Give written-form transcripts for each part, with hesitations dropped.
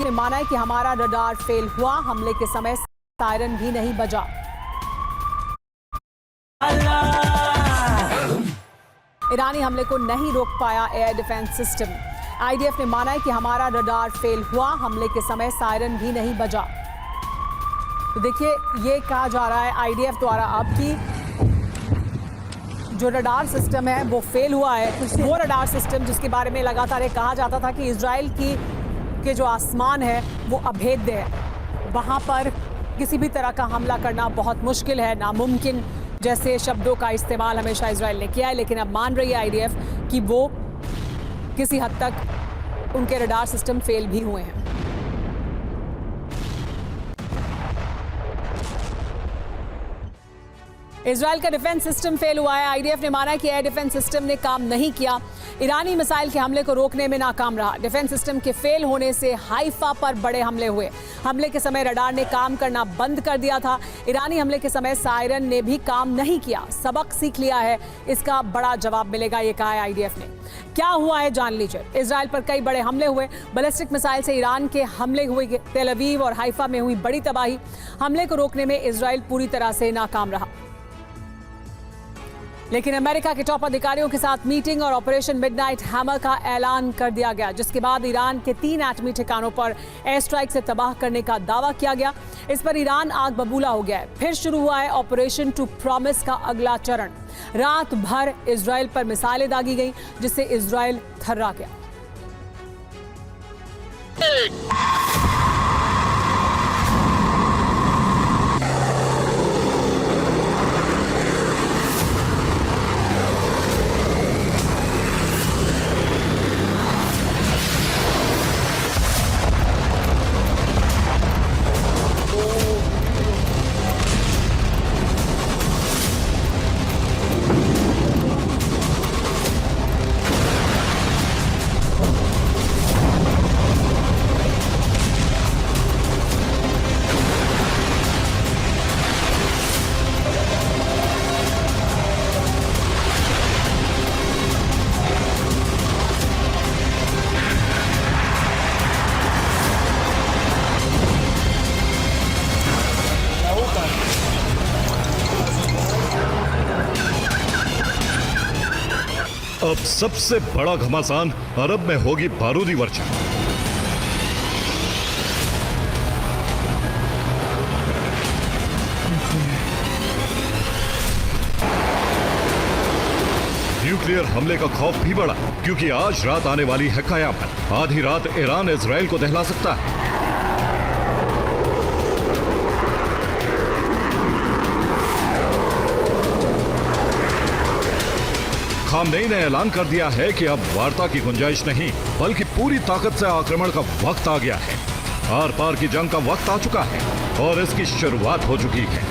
ने माना है कि हमारा रडार फेल हुआ, हमले के समय सायरन भी नहीं बजा। ईरानी हमले को नहीं रोक पाया एयर डिफेंस सिस्टम। आईडीएफ ने माना है कि हमारा रडार फेल हुआ, हमले के समय सायरन भी नहीं बजा। तो देखिए, ये कहा जा रहा है आईडीएफ द्वारा अब कि जो रडार सिस्टम है वो फेल हुआ है। वो रडार सिस्टम जिसके बारे में लगातार ये कहा जाता था कि इजराइल के जो आसमान है वो अभेद्य है, वहाँ पर किसी भी तरह का हमला करना बहुत मुश्किल है, नामुमकिन जैसे शब्दों का इस्तेमाल हमेशा इजराइल ने किया है। लेकिन अब मान रही है आईडीएफ कि वो किसी हद तक उनके रडार सिस्टम फेल भी हुए हैं। इजराइल का डिफेंस सिस्टम फेल हुआ है। आईडीएफ ने माना है कि एयर डिफेंस सिस्टम ने काम नहीं किया, ईरानी मिसाइल के हमले को रोकने में नाकाम रहा। डिफेंस सिस्टम के फेल होने से हाइफा पर बड़े हमले हुए। हमले के समय रडार ने काम करना बंद कर दिया था। ईरानी हमले के समय सायरन ने भी काम नहीं किया। सबक सीख लिया है, इसका बड़ा जवाब मिलेगा, ये कहा है आईडीएफ ने। क्या हुआ है जान लीजिए। इजराइल पर कई बड़े हमले हुए। बैलिस्टिक मिसाइल से ईरान के हमले हुए, तेल अवीव और हाइफा में हुई बड़ी तबाही। हमले को रोकने में इजराइल पूरी तरह से नाकाम रहा। लेकिन अमेरिका के टॉप अधिकारियों के साथ मीटिंग और ऑपरेशन मिडनाइट हैमर का ऐलान कर दिया गया, जिसके बाद ईरान के 3 एटमी ठिकानों पर एयर स्ट्राइक से तबाह करने का दावा किया गया। इस पर ईरान आग बबूला हो गया है। फिर शुरू हुआ है ऑपरेशन टू प्रॉमिस का अगला चरण। रात भर इजराइल पर मिसाइलें दागी गई, जिससे इजराइल थर्रा गया। अब सबसे बड़ा घमासान अरब में होगी बारूदी वर्षा। न्यूक्लियर हमले का खौफ भी बढ़ा, क्योंकि आज रात आने वाली है कयामत। आधी रात ईरान इजराइल को दहला सकता है। खामनेई ने ऐलान कर दिया है कि अब वार्ता की गुंजाइश नहीं, बल्कि पूरी ताकत से आक्रमण का वक्त आ गया है। आर पार की जंग का वक्त आ चुका है और इसकी शुरुआत हो चुकी है।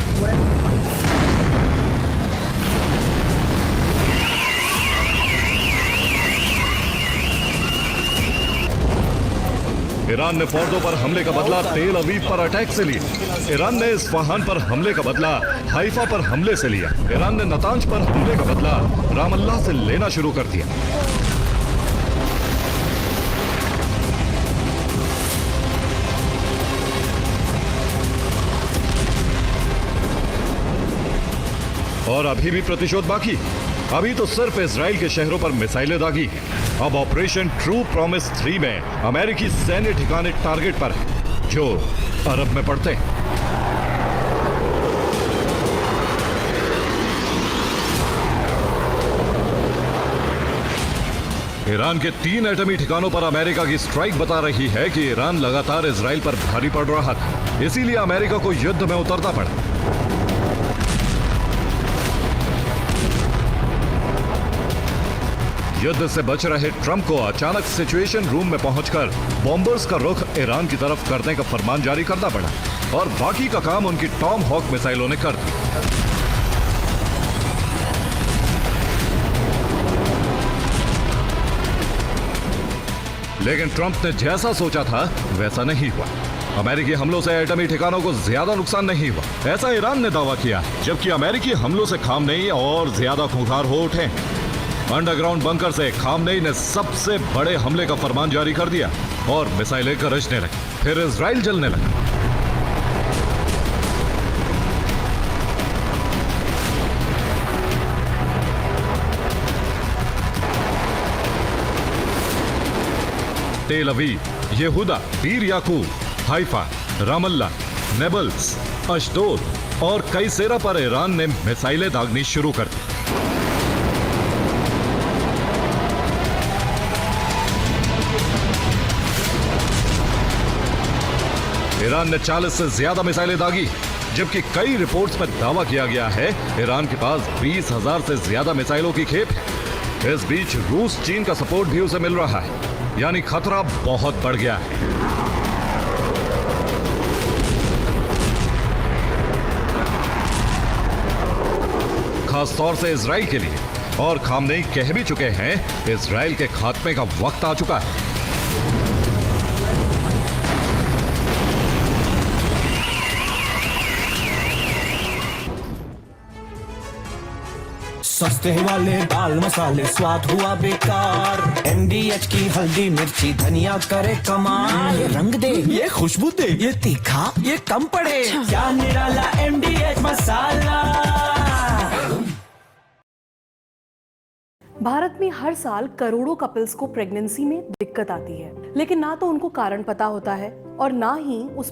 ईरान ने फोर्दो पर हमले का बदला तेल अवीव पर अटैक से लिया। ईरान ने इस्फहान पर हमले का बदला हाइफा पर हमले से लिया। ईरान ने नतांज पर हमले का बदला रामल्लाह से लेना शुरू कर दिया। और अभी भी प्रतिशोध बाकी। अभी तो सिर्फ इजराइल के शहरों पर मिसाइलें दागी हैं। अब ऑपरेशन ट्रू प्रॉमिस 3 में अमेरिकी सैन्य ठिकाने टारगेट पर हैं, जो अरब में पड़ते हैं। ईरान के 3 एटमी ठिकानों पर अमेरिका की स्ट्राइक बता रही है कि ईरान लगातार इजराइल पर भारी पड़ रहा था, इसीलिए अमेरिका को युद्ध में उतरना पड़ा। युद्ध से बच रहे ट्रंप को अचानक सिचुएशन रूम में पहुंचकर बॉम्बर्स का रुख ईरान की तरफ करने का फरमान जारी करना पड़ा और बाकी का काम उनकी टॉम हॉक मिसाइलों ने कर दिया। लेकिन ट्रंप ने जैसा सोचा था वैसा नहीं हुआ। अमेरिकी हमलों से एटमी ठिकानों को ज्यादा नुकसान नहीं हुआ, ऐसा ईरान ने दावा किया, जबकि अमेरिकी हमलों से खामनेई और ज्यादा खूंखार हो उठे। अंडरग्राउंड बंकर से खामनेई ने सबसे बड़े हमले का फरमान जारी कर दिया और मिसाइलें गरजने लगी। फिर इजराइल जलने लगा। तेल अवीव, यहूदा, बीर याकूब, हाइफा, रामल्ला, नेबल्स, अशदोद और कई सेरा पर ईरान ने मिसाइलें दागनी शुरू कर दी। ईरान ने 40 से ज्यादा मिसाइलें दागी, जबकि कई रिपोर्ट्स पर दावा किया गया है ईरान के पास 20,000 से ज्यादा मिसाइलों की खेप है। इस बीच रूस चीन का सपोर्ट भी उसे मिल रहा है, यानी खतरा बहुत बढ़ गया है। खास तौर से इजराइल के लिए, और खामनेई कह भी चुके हैं इजराइल के खात्मे का वक्त आ चुका है। सस्ते वाले दाल मसाले स्वाद हुआ बेकार। MDH की हल्दी मिर्ची धनिया करे कमाल। ये रंग दे, ये खुशबू दे, ये तीखा, ये कम पड़े। क्या निराला MDH मसाला। भारत में हर साल करोड़ों कपल्स को प्रेगनेंसी में दिक्कत आती है, लेकिन ना तो उनको कारण पता होता है और ना ही उस